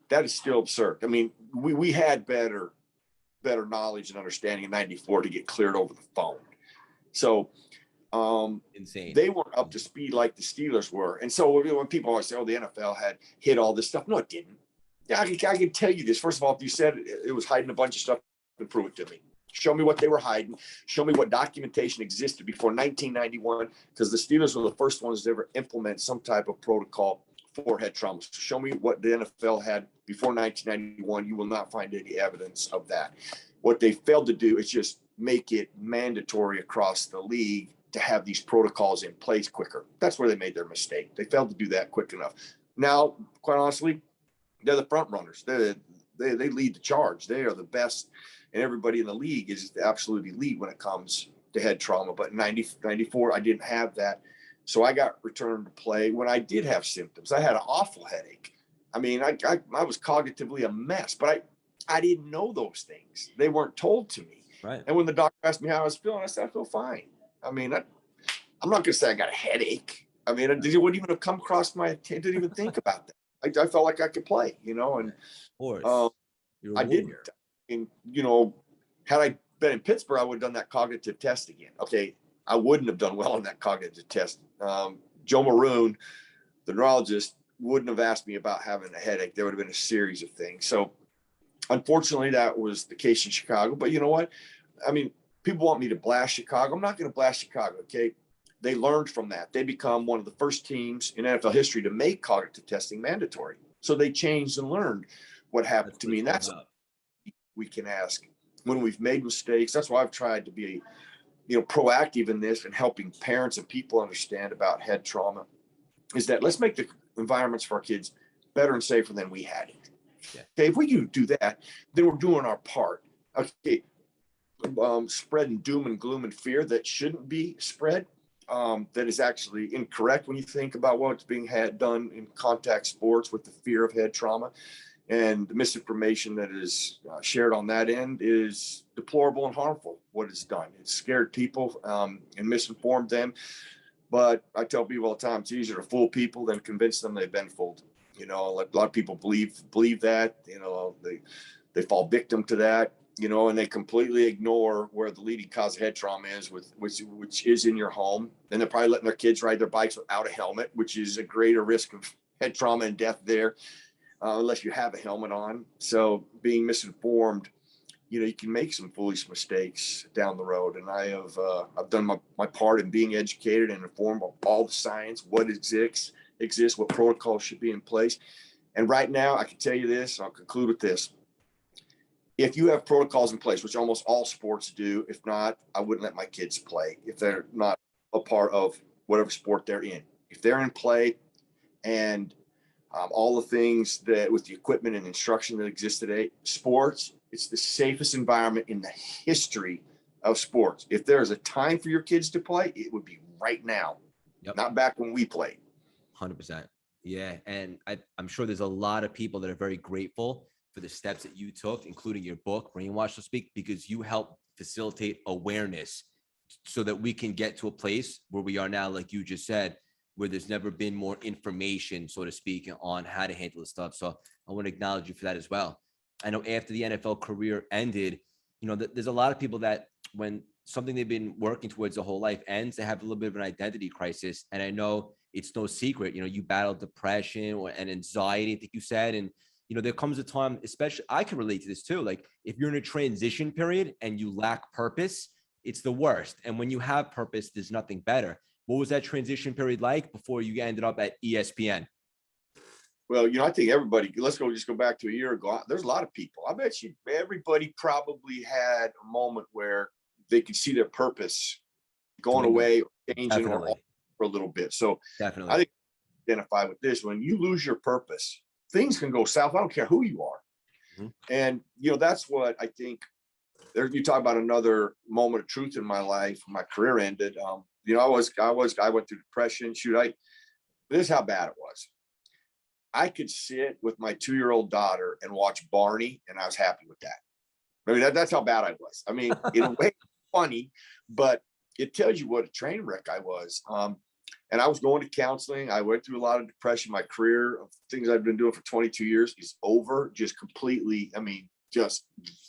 that is still absurd. I mean, we had better knowledge and understanding in 94 to get cleared over the phone. So insane. They weren't up to speed like the Steelers were. And so when people always say, oh, the NFL had hit all this stuff. No, it didn't. Yeah, I can tell you this. First of all, if you said it was hiding a bunch of stuff, then prove it to me. Show me what they were hiding. Show me what documentation existed before 1991, because the Steelers were the first ones to ever implement some type of protocol for head trauma. So show me what the NFL had before 1991. You will not find any evidence of that. What they failed to do is just make it mandatory across the league to have these protocols in place quicker. That's where they made their mistake. They failed to do that quick enough. Now, quite honestly, they're the front runners. They lead the charge. They are the best, and everybody in the league is the absolute elite when it comes to head trauma. But in 94, I didn't have that. So I got returned to play when I did have symptoms. I had an awful headache. I mean, I was cognitively a mess, but I didn't know those things. They weren't told to me. Right. And when the doctor asked me how I was feeling, I said, I feel fine. I mean, I'm not going to say I got a headache. I mean, it wouldn't even have come across my head. Didn't even think about that. I felt like I could play, and I didn't. And, had I been in Pittsburgh, I would have done that cognitive test again. Okay. I wouldn't have done well on that cognitive test. Joe Maroon, the neurologist, wouldn't have asked me about having a headache. There would have been a series of things. So unfortunately, that was the case in Chicago. But you know what? I mean, people want me to blast Chicago. I'm not going to blast Chicago, okay? They learned from that. They become one of the first teams in NFL history to make cognitive testing mandatory. So they changed and learned what happened to me. And that's we can ask when we've made mistakes. That's why I've tried to be, proactive in this and helping parents and people understand about head trauma, is that let's make the environments for our kids better and safer than we had it. Yeah. Okay, if we do that, then we're doing our part. Okay, spreading doom and gloom and fear that shouldn't be spread, that is actually incorrect when you think about what's being done in contact sports with the fear of head trauma. And the misinformation that is shared on that end is deplorable and harmful. What it's done, it's scared people and misinformed them. But I tell people all the time, it's easier to fool people than convince them they've been fooled. A lot of people believe that. They fall victim to that. And they completely ignore where the leading cause of head trauma is, which is in your home. And they're probably letting their kids ride their bikes without a helmet, which is a greater risk of head trauma and death there. Unless you have a helmet on. So being misinformed, you can make some foolish mistakes down the road. And I've done my part in being educated and informed of all the science, what exists, what protocols should be in place. And right now, I can tell you this, I'll conclude with this. If you have protocols in place, which almost all sports do, if not, I wouldn't let my kids play if they're not a part of whatever sport they're in. If they're in play and all the things that with the equipment and instruction that exists today, sports, it's the safest environment in the history of sports. If there's a time for your kids to play, it would be right now, not back when we played. 100%. Yeah. And I'm sure there's a lot of people that are very grateful for the steps that you took, including your book, Brainwash to Speak, because you helped facilitate awareness so that we can get to a place where we are now, like you just said, where there's never been more information, so to speak, on how to handle this stuff. So I want to acknowledge you for that as well. I know after the NFL career ended, there's a lot of people that when something they've been working towards their whole life ends, they have a little bit of an identity crisis. And I know it's no secret, you battle depression and anxiety, I think you said. And, there comes a time, especially I can relate to this too. Like if you're in a transition period and you lack purpose, it's the worst. And when you have purpose, there's nothing better. What was that transition period like before you ended up at ESPN? Well, I think everybody, just go back to a year ago. There's a lot of people. I bet you everybody probably had a moment where they could see their purpose going away, or changing, or for a little bit. So Definitely. I think identify with this. When you lose your purpose, things can go south. I don't care who you are. Mm-hmm. And, that's what I think. You talk about another moment of truth in my life. My career ended. I went through depression. This is how bad it was. I could sit with my 2-year-old daughter and watch Barney, and I was happy with that. I mean, that's how bad I was. I mean, in a way, funny, but it tells you what a train wreck I was. And I was going to counseling. I went through a lot of depression. My career of things I've been doing for 22 years is over, just completely. I mean, just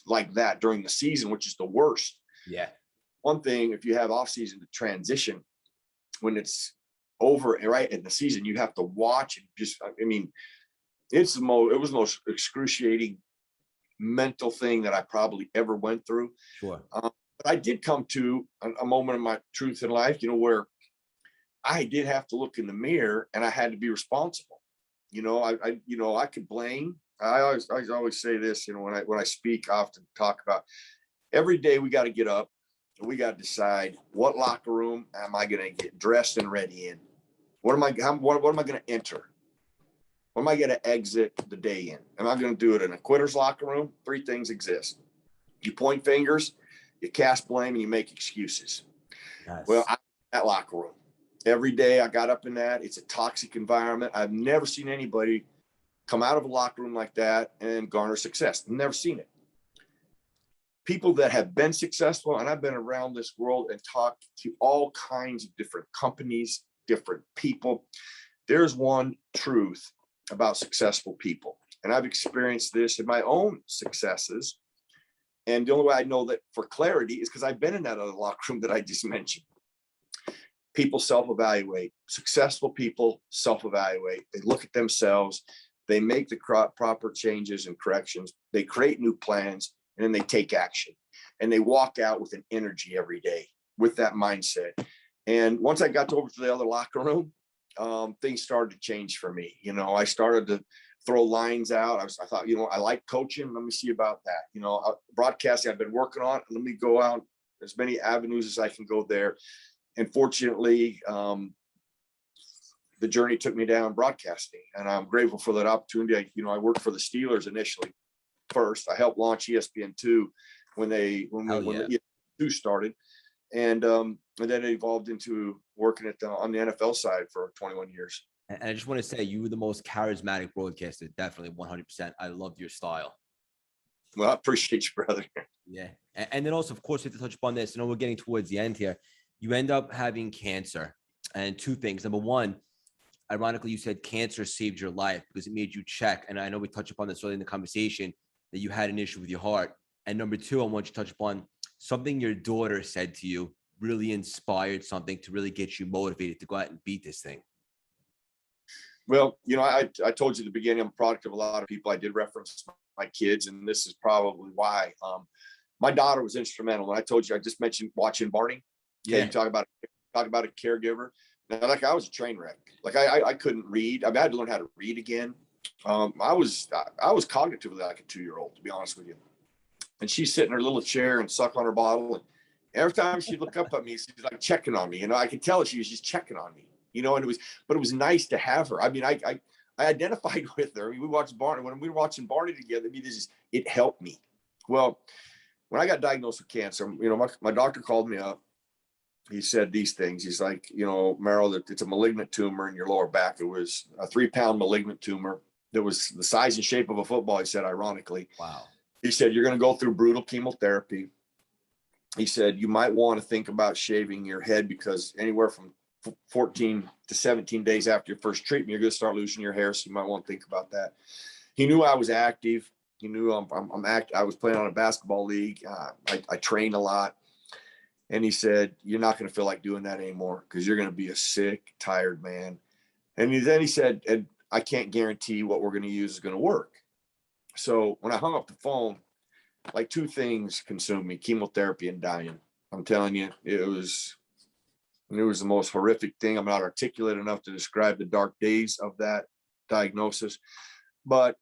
like that during the season, which is the worst. Yeah. One thing, if you have off season to transition, when it's over right in the season, you have to watch and it was the most excruciating mental thing that I probably ever went through. Sure. But I did come to a moment of my truth in life, where I did have to look in the mirror and I had to be responsible. I could blame. I always say this, when I speak, I often talk about every day we got to get up and we got to decide what locker room am I going to get dressed and ready in? What am I going to enter? What am I going to exit the day in? Am I going to do it in a quitter's locker room? 3 things exist. You point fingers, you cast blame, and you make excuses. Nice. Well, I'm in that locker room. Every day I got up in that. It's a toxic environment. I've never seen anybody come out of a locker room like that and garner success. I've never seen it. People that have been successful, and I've been around this world and talked to all kinds of different companies, different people. There's one truth about successful people. And I've experienced this in my own successes. And the only way I know that for clarity is because I've been in that other locker room that I just mentioned. People self-evaluate. Successful people self-evaluate. They look at themselves. They make the proper changes and corrections. They create new plans, and then they take action. And they walk out with an energy every day with that mindset. And once I got over to the other locker room, things started to change for me. I started to throw lines out. I thought, I like coaching. Let me see about that. Broadcasting, I've been working on. Let me go out as many avenues as I can go there. And fortunately, the journey took me down broadcasting, and I'm grateful for that opportunity. I worked for the Steelers initially. First, I helped launch ESPN2 when the ESPN2 started, and then it evolved into working on the NFL side for 21 years. And I just want to say, you were the most charismatic broadcaster, definitely 100%. I loved your style. Well, I appreciate you, brother. Yeah, and then also, of course, we have to touch upon this. We're getting towards the end here. You end up having cancer, and 2 things. Number one, ironically, you said cancer saved your life because it made you check. And I know we touched upon this earlier in the conversation that you had an issue with your heart. And number 2, I want you to touch upon something your daughter said to you really inspired something to really get you motivated to go out and beat this thing. Well, I told you at the beginning, I'm a product of a lot of people. I did reference my kids, and this is probably why. My daughter was instrumental. And I told you, I just mentioned watching Barney. Okay, yeah. You talk about a caregiver. Now, like I was a train wreck. Like I couldn't read. I had to learn how to read again. I was cognitively like a 2-year-old, to be honest with you. And she's sitting in her little chair and suck on her bottle. And every time she'd look up at me, she's like checking on me. I could tell she was just checking on me. And it was nice to have her. I mean, I identified with her. I mean, we watched Barney. When we were watching Barney together, it helped me. Well, when I got diagnosed with cancer, my doctor called me up. He said these things. He's like, Merril, that it's a malignant tumor in your lower back. It was a 3-pound malignant tumor that was the size and shape of a football, he said, ironically. Wow. He said, you're going to go through brutal chemotherapy. He said, you might want to think about shaving your head because anywhere from 14 to 17 days after your first treatment, you're going to start losing your hair. So you might want to think about that. He knew I was active. He knew I'm active. I was playing on a basketball league. I trained a lot. And he said, you're not going to feel like doing that anymore because you're going to be a sick, tired man. And then he said, and I can't guarantee what we're going to use is going to work. So when I hung up the phone, like two things consumed me: chemotherapy and dying. I'm telling you, it was the most horrific thing. I'm not articulate enough to describe the dark days of that diagnosis. But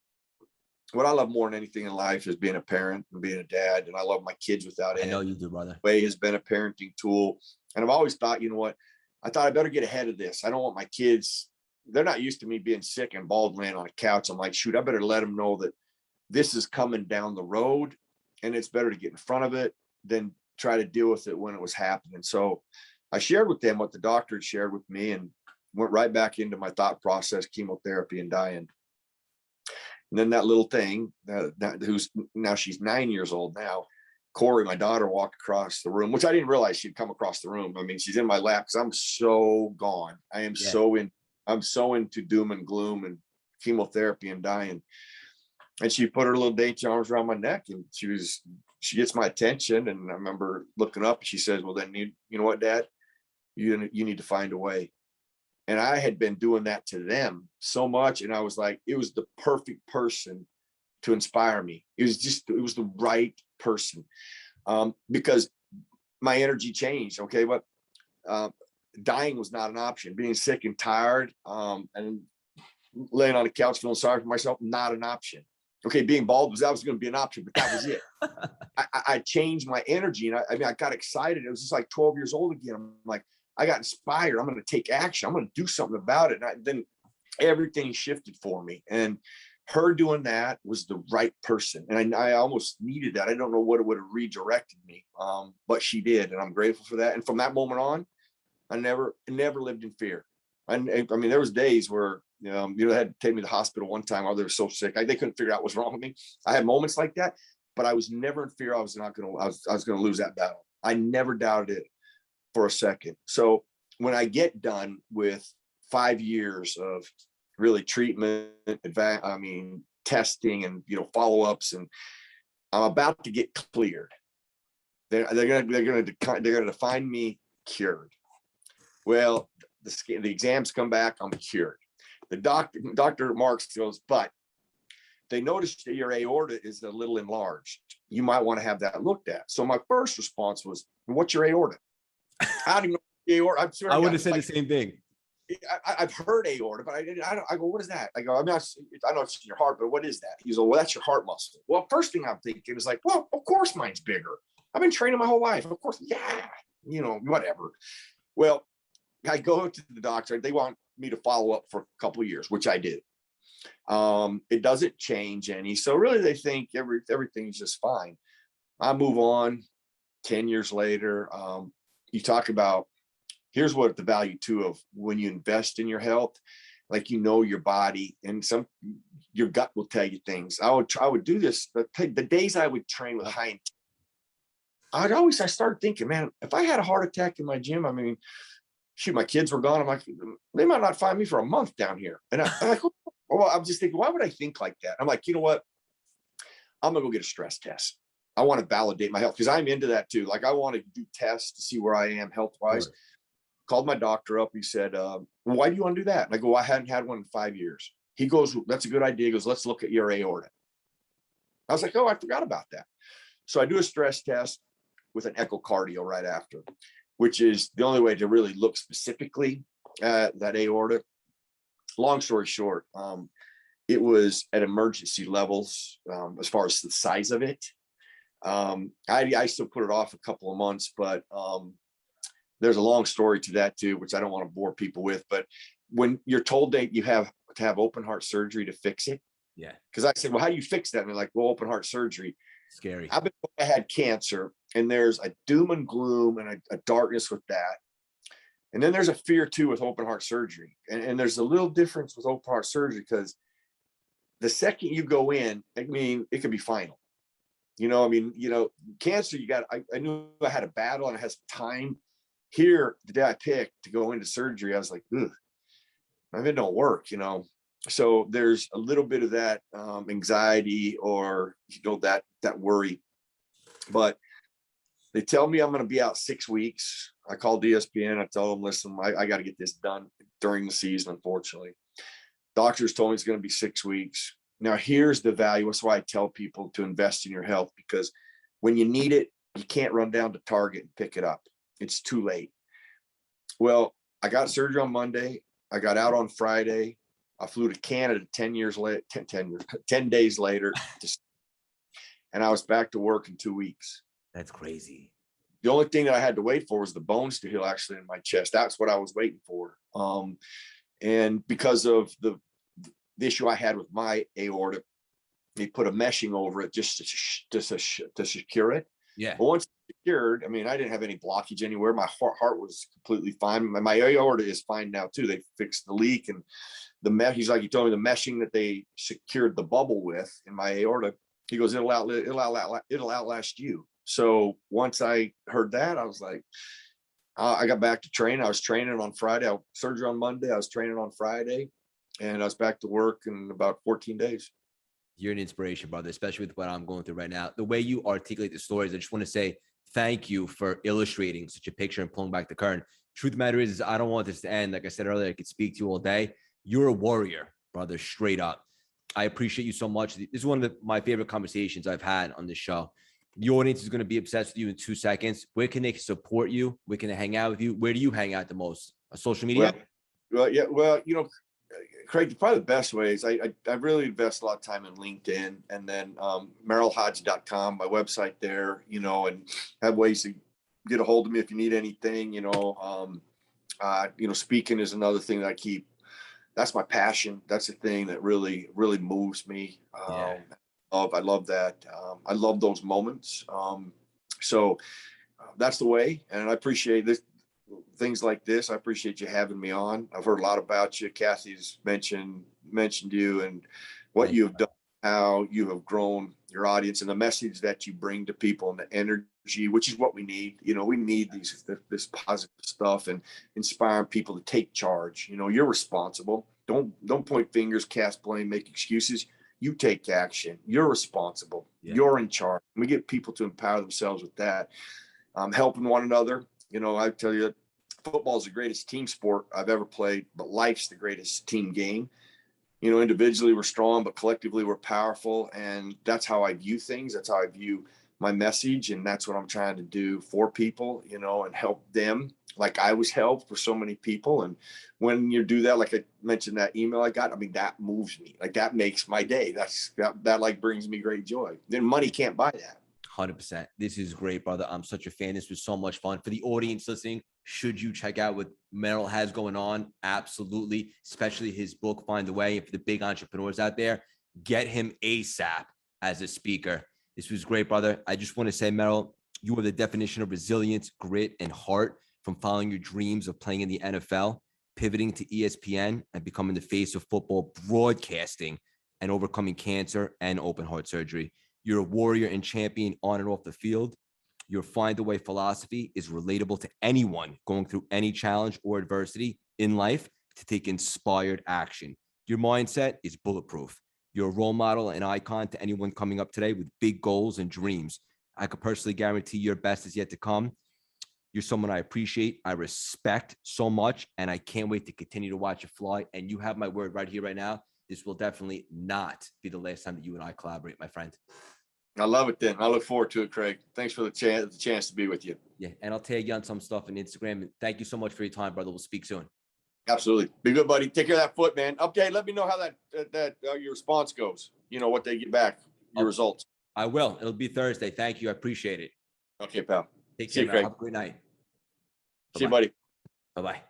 what I love more than anything in life is being a parent and being a dad. And I love my kids without I end. know you do, brother. Way has been a parenting tool. And I've always thought, you know what? I thought I better get ahead of this. I don't want my kids, they're not used to me being sick and bald laying on a couch. I'm like, shoot, I better let them know that this is coming down the road, and it's better to get in front of it than try to deal with it when it was happening. So I shared with them what the doctor had shared with me and went right back into my thought process: chemotherapy and dying. And then that little thing, who's now, she's 9 years old now, Corey, my daughter, walked across the room, which I didn't realize she'd come across the room. I mean, she's in my lap because I'm so gone. I am I'm so into doom and gloom and chemotherapy and dying. And she put her little dainty arms around my neck, and she gets my attention. And I remember looking up, and she says, well, then you know what, Dad, you need to find a way. And I had been doing that to them so much. And I was like, it was the perfect person to inspire me. It was the right person, because my energy changed. Okay. But dying was not an option. Being sick and tired, and laying on the couch feeling sorry for myself, not an option. Okay, being bald that was going to be an option, but that was it. I changed my energy, and I got excited. It was just like 12 years old again. I'm like, I got inspired. I'm going to take action. I'm going to do something about it. And then everything shifted for me. And her doing that was the right person. And I almost needed that. I don't know what it would have redirected me, but she did, and I'm grateful for that. And from that moment on, I never lived in fear. I mean, there was days where they had to take me to the hospital one time. They were so sick, they couldn't figure out what's wrong with me. I had moments like that, but I was never in fear. I was going to lose that battle. I never doubted it for a second. So when I get done with 5 years of really treatment, testing, and follow-ups, and I'm about to get cleared, they're going to find me cured. Well, the exams come back, I'm cured. The Dr. Marks goes, but they noticed that your aorta is a little enlarged. You might want to have that looked at. So my first response was, what's your aorta? I don't even know the aorta. I'm sure I would have said the same thing. I've heard aorta, but I go, what is that? I go, I know it's in your heart, but what is that? He's like, well, that's your heart muscle. Well, first thing I'm thinking is like, well, of course mine's bigger. I've been training my whole life. Of course, yeah, whatever. Well, I go to the doctor. They want me to follow up for a couple of years, which I did. It doesn't change any. So really, they think everything's just fine. I move on. 10 years later, you talk about, here's what the value too of when you invest in your health, like your body, and your gut will tell you things. I would do this, the days I would train with high intensity, I started thinking, man, if I had a heart attack in my gym, I mean, shoot, my kids were gone. I'm like, they might not find me for a month down here. And I'm like, well, I'm just thinking, why would I think like that? I'm like, you know what? I'm gonna go get a stress test. I want to validate my health, because I'm into that too. Like, I want to do tests to see where I am health-wise. Sure. Called my doctor up. He said, well, why do you want to do that? And I go, I hadn't had one in 5 years. He goes, that's a good idea. He goes, let's look at your aorta. I was like, oh, I forgot about that. So I do a stress test with an echocardio right after, which is the only way to really look specifically at that aorta. Long story short, it was at emergency levels as far as the size of it. I still put it off a couple of months, but there's a long story to that too, which I don't want to bore people with. But when you're told that you have to have open heart surgery to fix it, yeah. Because I said, well, how do you fix that? And they're like, well, open heart surgery. Scary. I had cancer, and there's a doom and gloom and a darkness with that. And then there's a fear too with open heart surgery. And there's a little difference with open heart surgery, because the second you go in, I mean, it could be final. Cancer, I knew I had a battle and I had some time. Here, the day I picked to go into surgery, I was like, ugh, maybe it don't work, So there's a little bit of that anxiety, or that worry. But They tell me I'm going to be out 6 weeks. I called ESPN. I told them, listen, I got to get this done during the season, unfortunately. Doctors told me it's going to be 6 weeks. Now, here's the value. That's why I tell people to invest in your health, because when you need it, you can't run down to Target and pick it up. It's too late. Well, I got surgery on Monday. I got out on Friday. I flew to Canada 10 days later. And I was back to work in 2 weeks. That's crazy. The only thing that I had to wait for was the bones to heal actually in my chest. That's what I was waiting for. And because of the issue I had with my aorta, they put a meshing over it just to secure it. Yeah. But once it's secured, I mean, I didn't have any blockage anywhere. My heart was completely fine. My aorta is fine now too. They fixed the leak, and the mesh. He's like, he told me the meshing that they secured the bubble with in my aorta. He goes, it'll outlast you. So once I heard that, I was like, I got back to training. I was training on Friday. I surgery on Monday. I was training on Friday, and I was back to work in about 14 days. You're an inspiration, brother, especially with what I'm going through right now. The way you articulate the stories, I just want to say thank you for illustrating such a picture and pulling back the curtain. Truth of the matter is I don't want this to end. Like I said earlier, I could speak to you all day. You're a warrior, brother, straight up. I appreciate you so much. This is one of my favorite conversations I've had on this show. The audience is going to be obsessed with you in 2 seconds. Where can they support you? Where can they hang out with you? Where do you hang out the most? Social media? Well, Craig, probably the best way is I really invest a lot of time in LinkedIn, and then merrilhoge.com, my website there, and have ways to get a hold of me if you need anything. Speaking is another thing that I keep. That's my passion. That's the thing that really, really moves me. I love that. I love those moments. So that's the way. And I appreciate this, things like this. I appreciate you having me on. I've heard a lot about you. Kathy's mentioned you and what you have done, how you have grown your audience, and the message that you bring to people, and the energy, which is what we need. We need this positive stuff and inspiring people to take charge. You're responsible. Don't point fingers, cast blame, make excuses. You take action. You're responsible. Yeah. You're in charge. We get people to empower themselves with that. Helping one another. I tell you, football is the greatest team sport I've ever played, but life's the greatest team game. Individually we're strong, but collectively we're powerful. And that's how I view things. That's how I view my message. And that's what I'm trying to do for people, and help them like I was helped for so many people. And when you do that, like I mentioned, that email I got, I mean, that moves me. Like that makes my day. That like brings me great joy. Then money can't buy that. 100%. This is great, brother. I'm such a fan. This was so much fun. For the audience listening, should you check out what Merril has going on? Absolutely. Especially his book, Find a Way. And for the big entrepreneurs out there, get him ASAP as a speaker. This was great, brother. I just want to say, Merril, you are the definition of resilience, grit, and heart, from following your dreams of playing in the NFL, pivoting to ESPN, and becoming the face of football broadcasting, and overcoming cancer and open heart surgery. You're a warrior and champion on and off the field. Your Find a Way philosophy is relatable to anyone going through any challenge or adversity in life to take inspired action. Your mindset is bulletproof. You're a role model and icon to anyone coming up today with big goals and dreams. I could personally guarantee your best is yet to come. You're someone I appreciate, I respect so much, and I can't wait to continue to watch you fly. And you have my word right here, right now. This will definitely not be the last time that you and I collaborate, my friend. I love it then. I look forward to it, Craig. Thanks for the chance to be with you. Yeah, and I'll tag you on some stuff on Instagram. Thank you so much for your time, brother. We'll speak soon. Absolutely. Be good, buddy. Take care of that foot, man. Okay, let me know how that your response goes. What they get back, your results. I will. It'll be Thursday. Thank you. I appreciate it. Okay, pal. Take care, Craig. Have a great night. See you, buddy. Bye-bye.